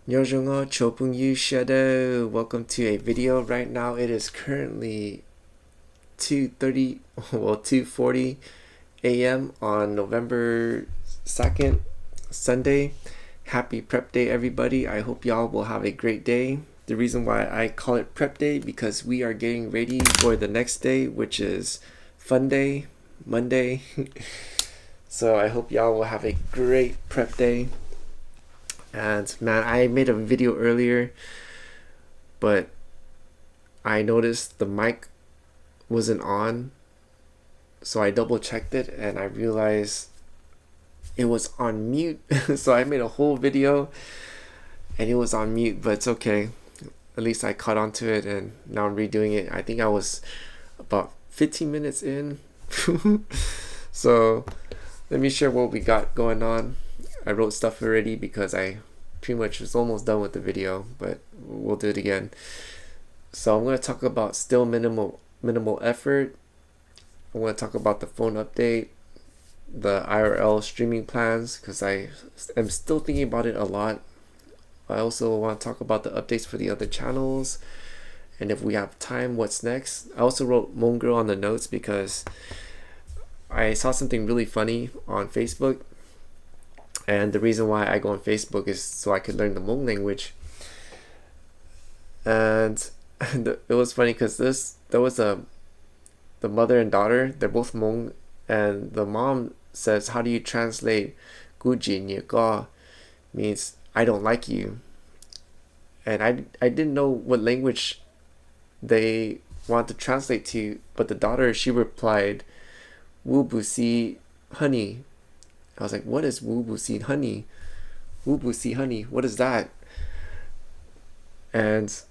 Nyojungo chopung yu shadow. Welcome to a video. Right now it is currently 2:30, well 2:40 a.m. on November 2nd, Sunday. Happy prep day everybody. I hope y'all will have a great day. The reason why I call it prep day because we are getting ready for the next day, which is fun day, Monday. So I hope y'all will have a great prep day. And man, I made a video earlier, but I noticed the mic wasn't on, so I double checked it and I realized it was on mute. So I made a whole video and it was on mute, but it's okay. At least I caught on to it and now I'm redoing it. I think I was about 15 minutes in. So let me share what we got going on. I wrote stuff already because I pretty much was almost done with the video, but we'll do it again. So I'm going to talk about still minimal effort. I'm going to talk about the phone update, the IRL streaming plans, because I am still thinking about it a lot. I also want to talk about the updates for the other channels, and if we have time, what's next. I also wrote Hmong girl on the notes because I saw something really funny on Facebook. And the reason why I go on Facebook is so I could learn the Hmong language. And it was funny because there was the mother and daughter. They're both Hmong, and the mom says, "How do you translate "guji nye ga"?" Means I don't like you. And I didn't know what language they want to translate to, but the daughter, she replied, "Wubusi honey." I was like, what is wubusi honey? Wubusi honey, what is that? And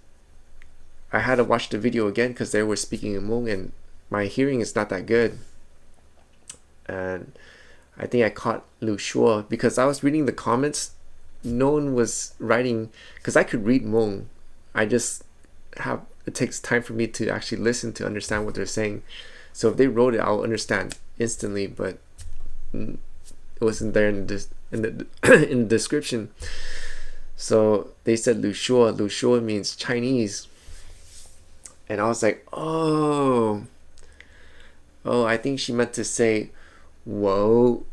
I had to watch the video again because they were speaking in Hmong and my hearing is not that good. And I think I caught Lu Shua because I was reading the comments. No one was writing because I could read Hmong. It takes time for me to actually listen to understand what they're saying. So if they wrote it, I'll understand instantly, but it wasn't there in the description. So they said Lu Shua. Lu Shua means Chinese. And I was like, oh, I think she meant to say wo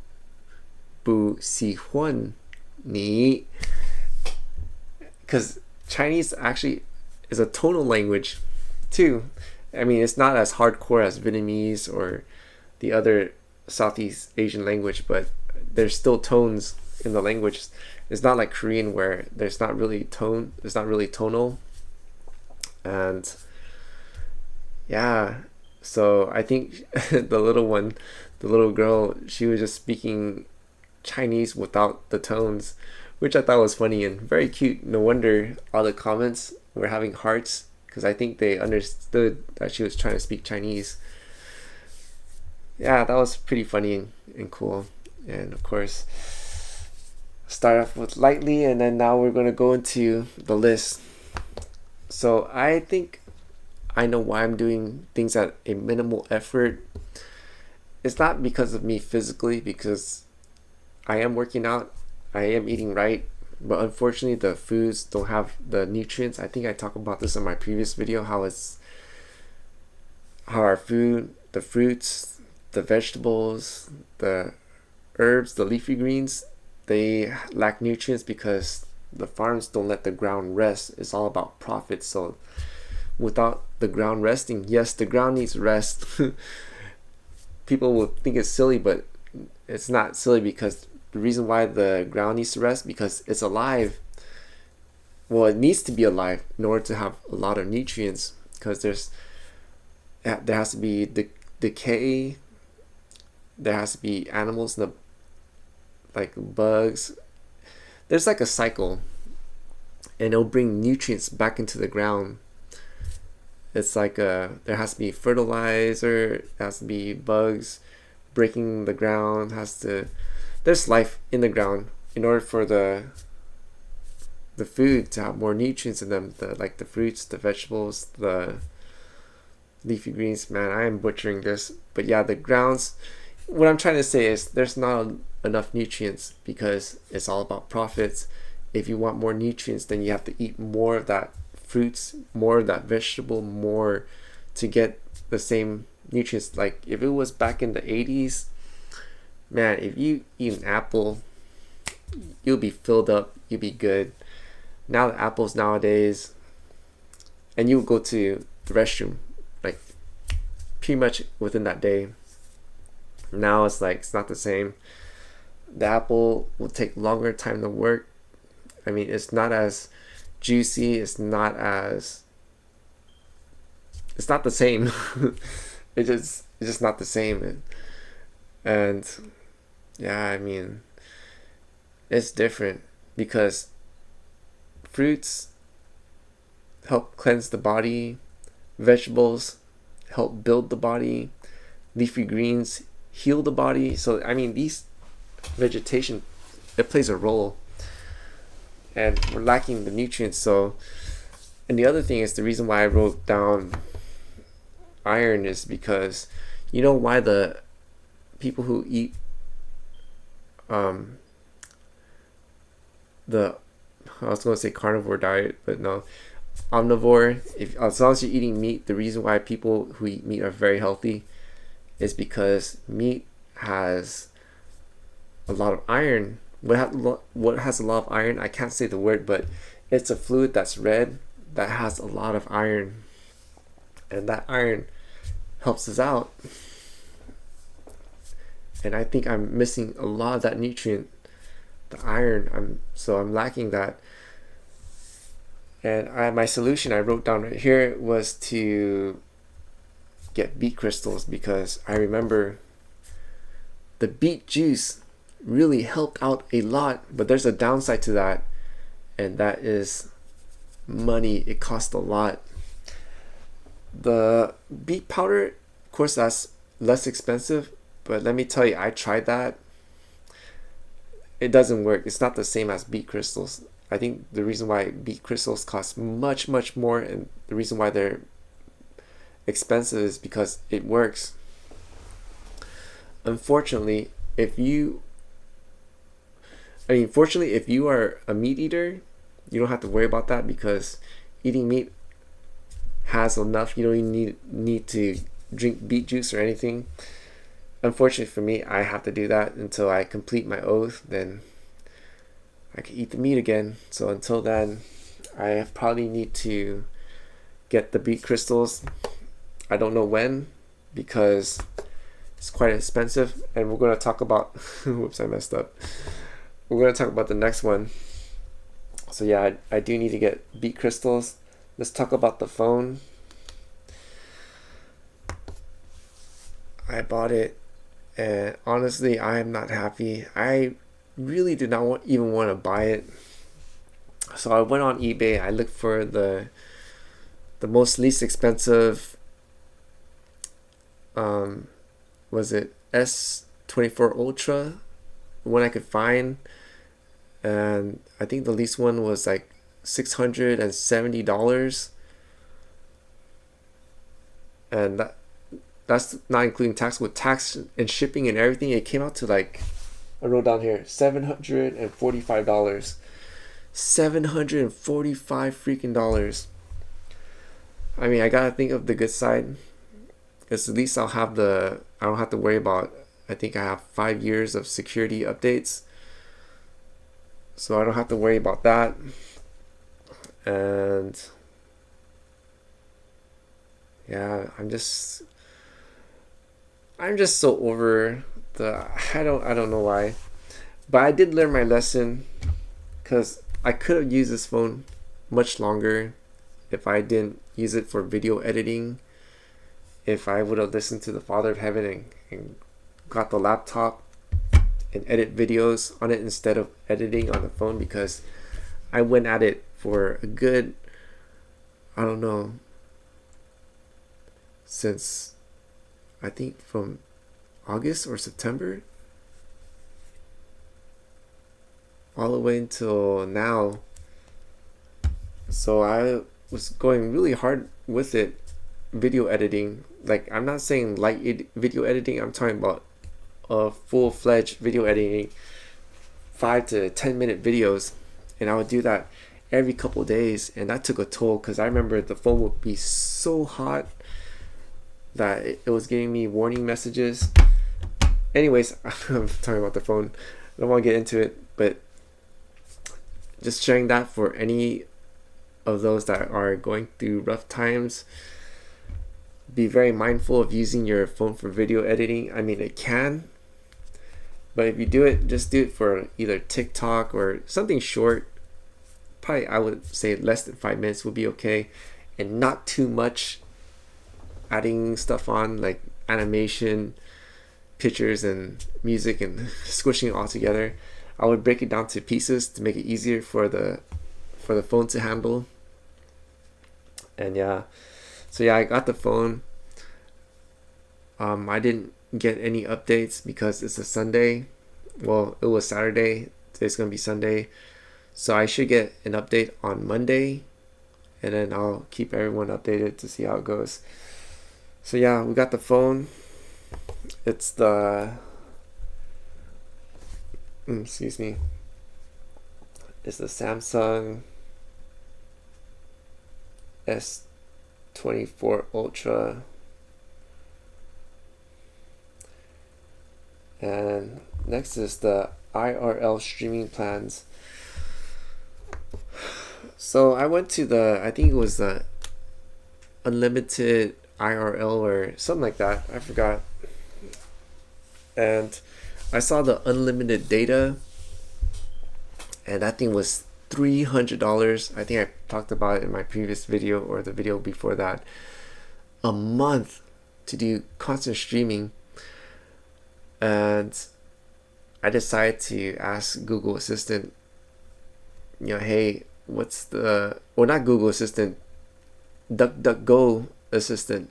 bu si huan ni, because Chinese actually is a tonal language too. I mean, it's not as hardcore as Vietnamese or the other Southeast Asian language, but there's still tones in the language. It's not like Korean where there's not really tone. It's not really tonal. And yeah, so I think the little girl, she was just speaking Chinese without the tones, which I thought was funny and very cute. No wonder all the comments were having hearts because I think they understood that she was trying to speak Chinese. Yeah, that was pretty funny and cool. And of course, start off with lightly, and then now we're going to go into the list. So I think I know why I'm doing things at a minimal effort. It's not because of me physically, because I am working out, I am eating right, but unfortunately the foods don't have the nutrients. I think I talked about this in my previous video, how our food, the fruits, the vegetables, the herbs, the leafy greens, they lack nutrients because the farms don't let the ground rest. It's all about profit. So without the ground resting, yes, the ground needs rest. People will think it's silly, but it's not silly because the reason why the ground needs to rest, because it's alive. Well, it needs to be alive in order to have a lot of nutrients, because there has to be decay. There has to be animals in the, like bugs. There's like a cycle, and it'll bring nutrients back into the ground. It's like there has to be fertilizer, there has to be bugs breaking the ground, there's life in the ground in order for the food to have more nutrients in them, like the fruits, the vegetables, the leafy greens. Man, I am butchering this, but yeah, the grounds, what I'm trying to say is there's not enough nutrients because it's all about profits. if you want more nutrients, then you have to eat more of that fruits, more of that vegetable, more to get the same nutrients. Like if it was back in the 80s, man, if you eat an apple, you'll be filled up, you'll be good. Now the apples nowadays, and you go to the restroom like pretty much within that day. Now it's like it's not the same. The apple will take longer time to work. I mean, it's not as juicy, it's not the same. It's just not the same. And yeah, I mean, it's different because fruits help cleanse the body, vegetables help build the body, leafy greens heal the body. So I mean, these vegetation, it plays a role, and we're lacking the nutrients. So, and the other thing is, the reason why I wrote down iron is because you know why the people who eat the, I was going to say carnivore diet, but no, omnivore, if as long as you're eating meat, the reason why people who eat meat are very healthy is because meat has a lot of iron. What has a lot of iron? I can't say the word, but it's a fluid that's red that has a lot of iron, and that iron helps us out. And I think I'm missing a lot of that nutrient, the iron. I'm lacking that. And my solution I wrote down right here was to get beet crystals, because I remember the beet juice really helped out a lot, but there's a downside to that, and that is money. It costs a lot. The beet powder, of course, that's less expensive, but let me tell you, I tried that. It doesn't work. It's not the same as beet crystals. I think the reason why beet crystals cost much more, and the reason why they're expensive, is because it works. Fortunately, if you are a meat eater, you don't have to worry about that, because eating meat has enough. You don't even need to drink beet juice or anything. Unfortunately for me, I have to do that until I complete my oath. Then I can eat the meat again. So until then, I probably need to get the beet crystals. I don't know when, because it's quite expensive. And we're going to talk about whoops, I messed up. We're going to talk about the next one. So yeah, I do need to get beet crystals. Let's talk about the phone. I bought it, and honestly, I am not happy. I really did not even want to buy it. So I went on eBay. I looked for the least expensive. Was it S24 Ultra? One I could find, and I think the least one was like $670, and that's not including tax. With tax and shipping and everything, it came out to, like, I wrote down here, $745. $745 freaking dollars. I mean, I gotta think of the good side, because at least I don't have to worry about, I think I have 5 years of security updates, so I don't have to worry about that. And yeah, I'm just so over I don't know why, but I did learn my lesson, because I could have used this phone much longer if I didn't use it for video editing. If I would have listened to the Father of Heaven and got the laptop and edit videos on it instead of editing on the phone, because I went at it for a good, I don't know, since I think from August or September all the way until now. So I was going really hard with it, video editing. Like, I'm not saying light video editing, I'm talking about full-fledged video editing, 5 to 10 minute videos. and I would do that every couple of days, and that took a toll because I remember the phone would be so hot that it was giving me warning messages. Anyways, I'm talking about the phone. I don't want to get into it, but just sharing that for any of those that are going through rough times. Be very mindful of using your phone for video editing. I mean, it can, but if you do it, just do it for either TikTok or something short. Probably, I would say less than 5 minutes would be okay, and not too much adding stuff on like animation, pictures, and music, and squishing it all together. I would break it down to pieces to make it easier for the phone to handle. And yeah, so yeah, I got the phone. I didn't get any updates because it's a Sunday. Well, it was Saturday. Today's gonna be Sunday, so I should get an update on Monday, and then I'll keep everyone updated to see how it goes. So yeah, we got the phone. It's the excuse me. It's the Samsung S24 Ultra, and next is the IRL streaming plans. So I went to I think it was the unlimited IRL or something like that, I forgot, and I saw the unlimited data, and that thing was $300. I think I talked about it in my previous video or the video before that. A month to do constant streaming. And I decided to ask Google Assistant, hey, what's the, well, not Google Assistant, DuckDuckGo Assistant.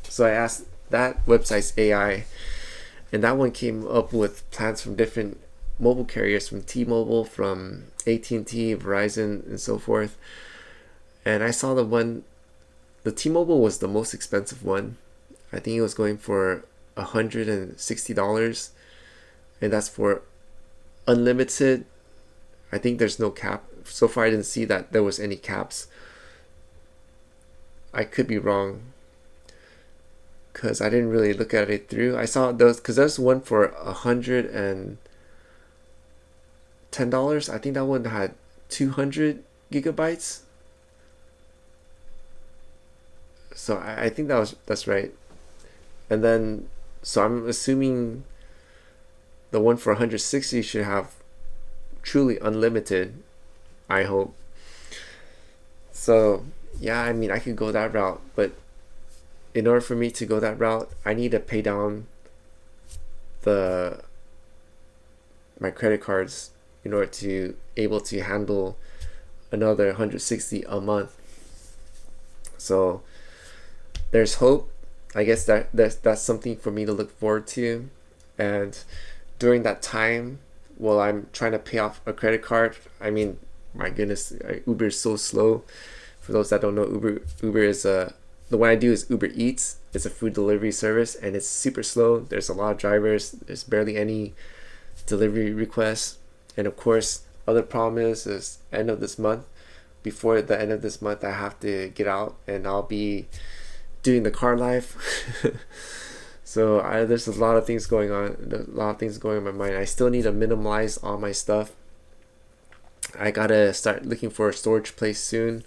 So I asked that website's AI, and that one came up with plans from different mobile carriers, from T-Mobile, from AT&T, Verizon, and so forth. And I saw the T-Mobile was the most expensive one. I think it was going for $160, and that's for unlimited. I think there's no cap. So far I didn't see that there was any caps. I could be wrong, because I didn't really look at it through. I saw those, because there's one for $110. I think that one had 200 gigabytes. So I think that's right. And then, so I'm assuming the one for 160 should have truly unlimited, I hope. So yeah, I mean, I could go that route, but in order for me to go that route, I need to pay down my credit cards in order to able to handle another 160 a month. So there's hope. I guess that's something for me to look forward to. And during that time, while I'm trying to pay off a credit card, I mean, my goodness, Uber is so slow. For those that don't know, Uber is the one I do is Uber Eats. It's a food delivery service, and it's super slow. There's a lot of drivers. There's barely any delivery requests. And of course, other problem is end of this month. Before the end of this month, I have to get out, and I'll be doing the car life. So there's a lot of things going on. A lot of things going in my mind. I still need to minimize all my stuff. I gotta start looking for a storage place soon.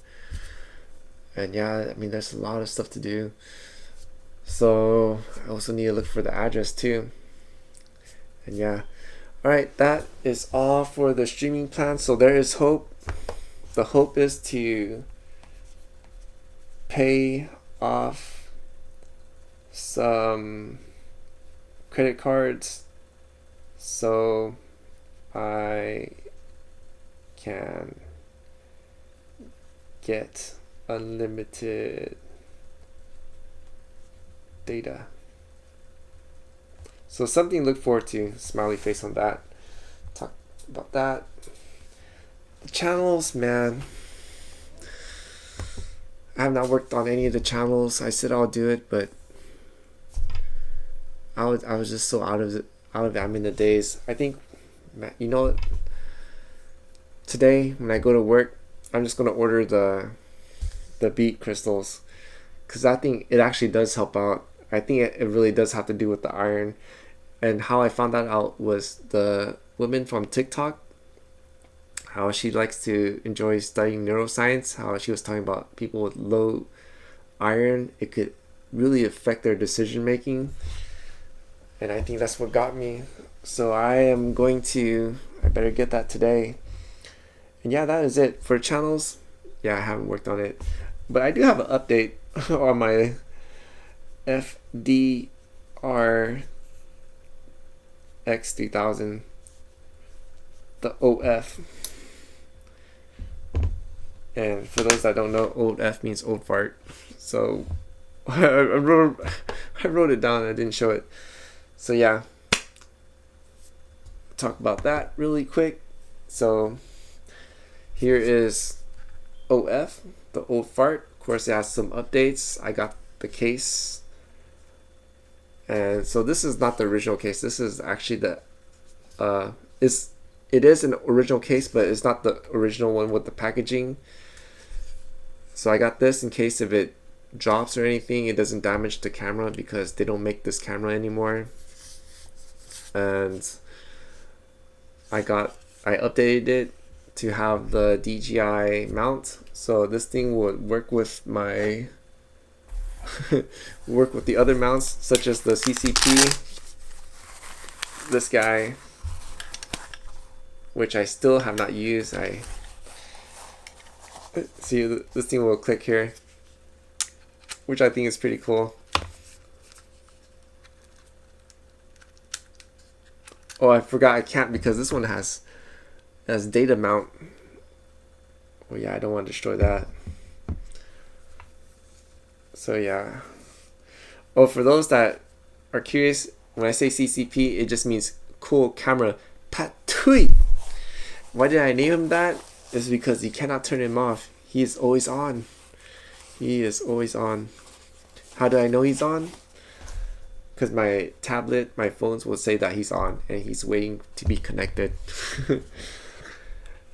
And yeah, I mean, there's a lot of stuff to do. So I also need to look for the address too. And yeah, all right, that is all for the streaming plan. So there is hope. The hope is to pay off some credit cards so I can get unlimited data. So something to look forward to. Smiley face on that. Talk about that. The channels, man. I have not worked on any of the channels. I said I'll do it, but I was just so out of it. I mean, the days. I think, you know, today when I go to work, I'm just gonna order the beat crystals, because I think it actually does help out. I think it really does have to do with the iron. And how I found that out was the woman from TikTok, how she likes to enjoy studying neuroscience, how she was talking about people with low iron, it could really affect their decision making. And I think that's what got me. So I better get that today. And yeah, that is it for channels. Yeah, I haven't worked on it, but I do have an update on my FDR X3000, the OF. And for those that don't know, old F means old fart. So I wrote it down and I didn't show it. So yeah, talk about that really quick. So here is OF, the old fart. Of course, it has some updates. I got the case, and so this is not the original case. This is actually the it is an original case, but it's not the original one with the packaging. So I got this in case if it drops or anything, it doesn't damage the camera, because they don't make this camera anymore. And I updated it to have the DJI mount, so this thing would work with my work with the other mounts, such as the CCP, this guy, which I still have not used. I see this thing will click here, which I think is pretty cool. Oh, I forgot I can't, because this one has data mount. Oh yeah, I don't want to destroy that. So yeah. Oh, for those that are curious, when I say CCP, it just means cool camera patui. Why did I name him that? It's because you cannot turn him off. He is always on. He is always on. How do I know he's on? Because my tablet, my phones will say that he's on and he's waiting to be connected.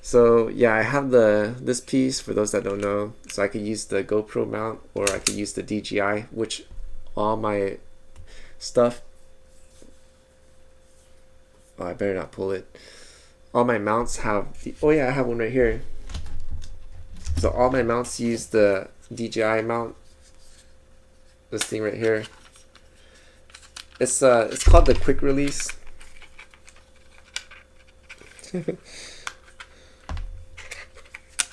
So yeah, I have this piece, for those that don't know, so I could use the GoPro mount, or I could use the DJI, which all my stuff, oh, I better not pull it. All my mounts have oh yeah, I have one right here. So all my mounts use the DJI mount, this thing right here. It's called the quick release.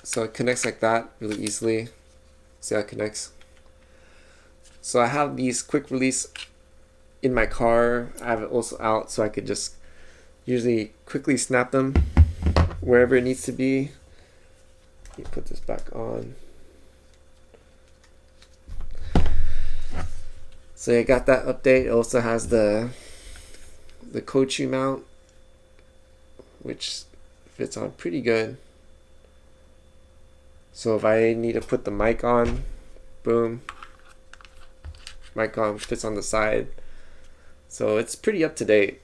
So it connects like that really easily. See how it connects? So I have these quick release in my car. I have it also out, so I could just usually quickly snap them wherever it needs to be. Let me put this back on. So I got that update. It also has the Kochu mount, which fits on pretty good. So if I need to put the mic on, boom, mic on, fits on the side. So it's pretty up to date,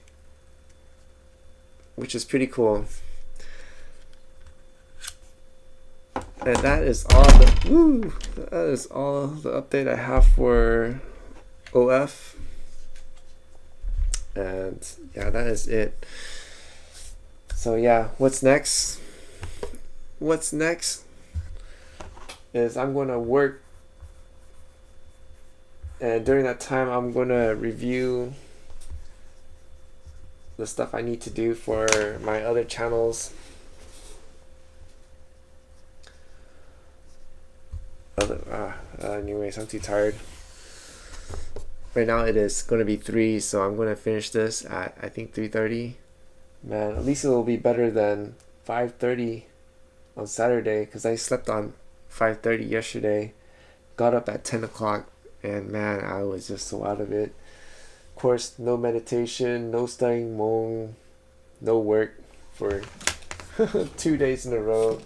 which is pretty cool. And that is all the update I have for OF. And yeah, that is it. So yeah, what's next? What's next is I'm going to work, and during that time I'm going to review the stuff I need to do for my other channels. Anyways, I'm too tired. Right now it is going to be 3, so I'm going to finish this at, I think, 3:30. Man, at least it will be better than 5:30 on Saturday, because I slept on 5:30 yesterday, got up at 10 o'clock, and man, I was just so out of it. Of course, no meditation, no studying Hmong, no work for 2 days in a row.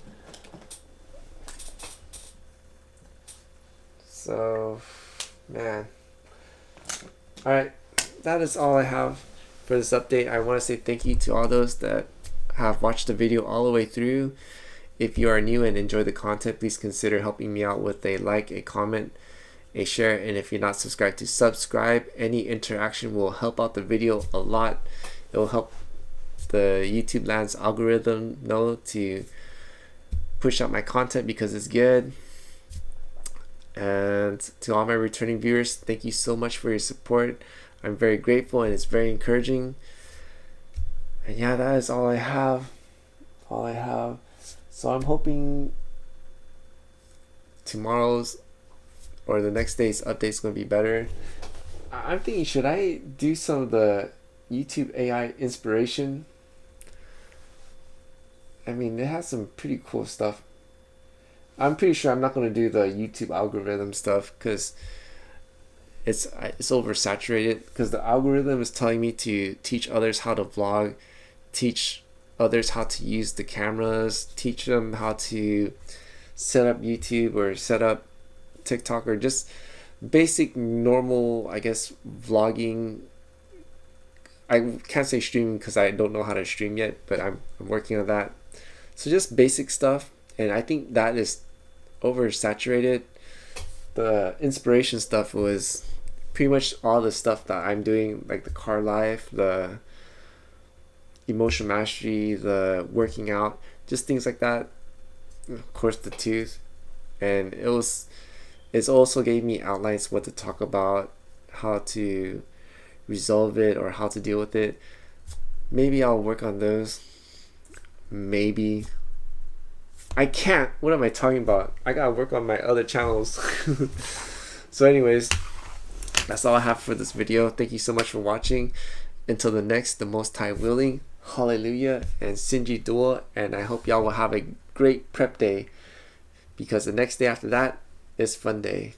So, man. Alright, that is all I have for this update. I want to say thank you to all those that have watched the video all the way through. If you are new and enjoy the content, please consider helping me out with a like, a comment, a share, and if you're not subscribed, to subscribe. Any interaction will help out the video a lot. It will help the YouTube Land's algorithm know to push out my content because it's good. And to all my returning viewers, thank you so much for your support. I'm very grateful and it's very encouraging. And yeah, that is all I have. So I'm hoping tomorrow's or the next day's update is going to be better. I'm thinking, should I do some of the YouTube AI inspiration? I mean, it has some pretty cool stuff. I'm pretty sure I'm not going to do the YouTube algorithm stuff because it's oversaturated, because the algorithm is telling me to teach others how to vlog, teach others how to use the cameras, teach them how to set up YouTube or set up TikTok, or just basic normal, I guess, vlogging. I can't say streaming because I don't know how to stream yet, but I'm working on that. So just basic stuff, and I think that is oversaturated. The inspiration stuff was pretty much all the stuff that I'm doing, like the car life, the emotional mastery, the working out, just things like that. Of course, the tooth, and it's also gave me outlines what to talk about, how to resolve it, or how to deal with it. Maybe I'll work on those. Maybe I can't. What am I talking about? I gotta work on my other channels. So anyways, that's all I have for this video. Thank you so much for watching. Until the next, the Most High willing, hallelujah and Sinji Dua, and I hope y'all will have a great prep day, because the next day after that is fun day.